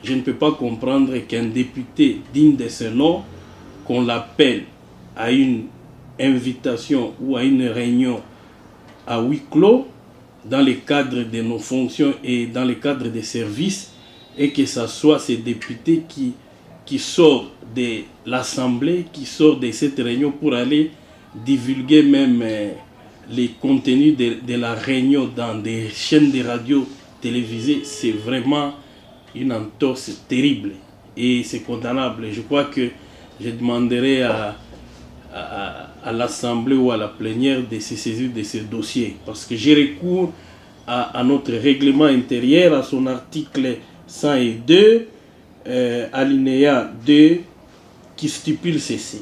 Je ne peux pas comprendre qu'un député digne de ce nom, qu'on l'appelle à une invitation ou à une réunion à huis clos, dans le cadre de nos fonctions et dans le cadre des services, et que ce soit ces députés qui sortent de l'Assemblée, qui sortent de cette réunion pour aller divulguer même les contenus de la réunion dans des chaînes de radio télévisées, c'est vraiment une entorse terrible et c'est condamnable. Je crois que je demanderai à l'Assemblée ou à la plénière de se saisir de ce dossier, parce que j'ai recours à notre règlement intérieur, à son article 102, alinéa 2, qui stipule ceci.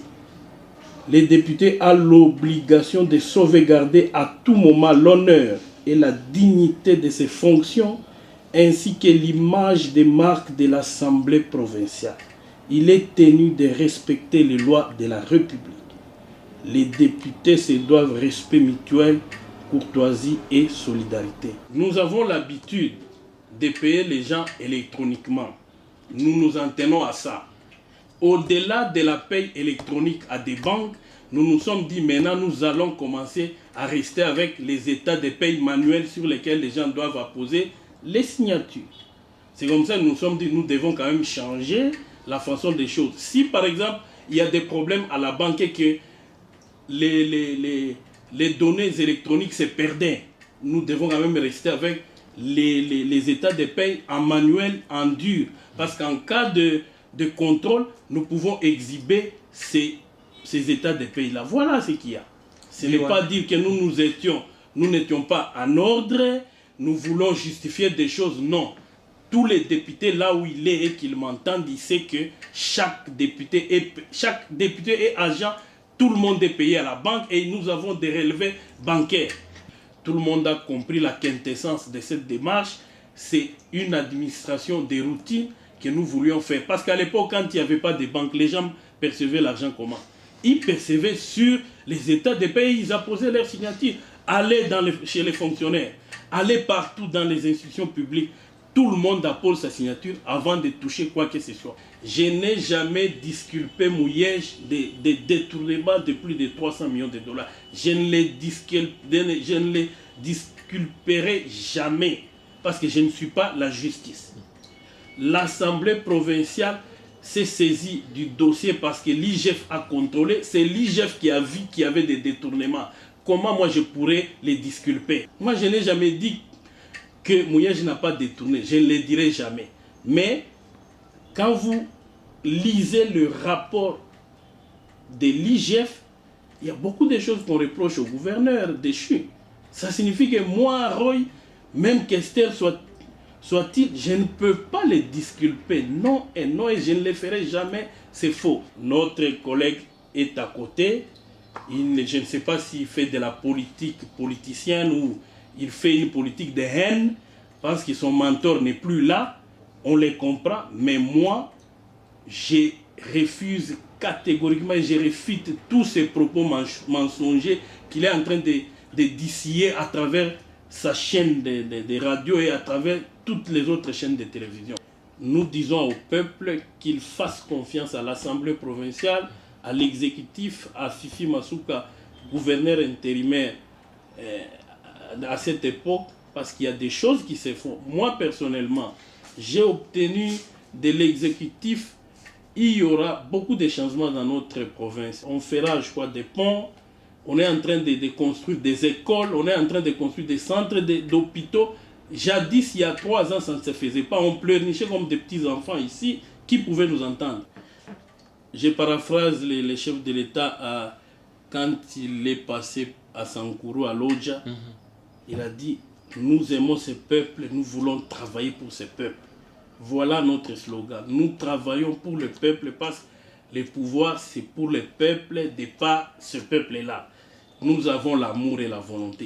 Les députés ont l'obligation de sauvegarder à tout moment l'honneur et la dignité de ses fonctions, ainsi que l'image des marques de l'Assemblée provinciale. Il est tenu de respecter les lois de la République. Les députés se doivent respect mutuel, courtoisie et solidarité. Nous avons l'habitude de payer les gens électroniquement. Nous nous en tenons à ça. Au-delà de la paye électronique à des banques, nous nous sommes dit maintenant nous allons commencer à rester avec les états de paye manuels sur lesquels les gens doivent apposer les signatures. C'est comme ça que nous nous sommes dit nous devons quand même changer la façon des choses. Si par exemple il y a des problèmes à la banque et que les données électroniques se perdaient, nous devons quand même rester avec les états de paye en manuel, en dur. Parce qu'en cas de contrôle, nous pouvons exhiber ces états de paye-là. Voilà ce qu'il y a. Ce n'est pas dire que nous n'étions pas en ordre, nous voulons justifier des choses. Non. Tous les députés, là où il est et qu'il m'entende, il sait que chaque député est agent, tout le monde est payé à la banque et nous avons des relevés bancaires. Tout le monde a compris la quintessence de cette démarche. C'est une administration de routine que nous voulions faire. Parce qu'à l'époque, quand il n'y avait pas de banque, les gens percevaient l'argent comment? Ils percevaient sur les états de pays, ils apposaient leur signature. Aller chez les fonctionnaires, aller partout dans les institutions publiques, tout le monde appose sa signature avant de toucher quoi que ce soit. Je n'ai jamais disculpé Mouyej de détournements de plus de 300 millions de dollars. Je ne les disculperai jamais parce que je ne suis pas la justice. L'Assemblée provinciale s'est saisie du dossier parce que l'IGF a contrôlé. C'est l'IGF qui a vu qu'il y avait des détournements. Comment moi je pourrais les disculper? Moi je n'ai jamais dit que Mouyej n'a pas détourné. Je ne le dirai jamais. Mais quand vous lisez le rapport de l'IGF, il y a beaucoup de choses qu'on reproche au gouverneur déchu. Ça signifie que moi, Roy, même qu'Esther soit-il, je ne peux pas les disculper. Non et non, et je ne les ferai jamais. C'est faux. Notre collègue est à côté. Je ne sais pas s'il fait de la politique politicienne ou il fait une politique de haine parce que son mentor n'est plus là. On les comprend. Mais moi, je refuse catégoriquement et je réfute tous ces propos mensongers qu'il est en train de distiller à travers sa chaîne de radio et à travers toutes les autres chaînes de télévision. Nous disons au peuple qu'il fasse confiance à l'Assemblée provinciale, à l'exécutif, à Fifi Masuka, gouverneur intérimaire à cette époque, parce qu'il y a des choses qui se font. Moi, personnellement, j'ai obtenu de l'exécutif, il y aura beaucoup de changements dans notre province. On fera, je crois, des ponts, on est en train de construire des écoles, on est en train de construire des centres d'hôpitaux. Jadis, il y a 3 ans, ça ne se faisait pas. On pleurnichait comme des petits-enfants ici. Qui pouvait nous entendre? Je paraphrase les chefs de l'État quand il est passé à Sankourou, à Lodja. Il a dit, nous aimons ce peuple, nous voulons travailler pour ce peuple. Voilà notre slogan. Nous travaillons pour le peuple parce que le pouvoir, c'est pour le peuple, de pas ce peuple-là. Nous avons l'amour et la volonté.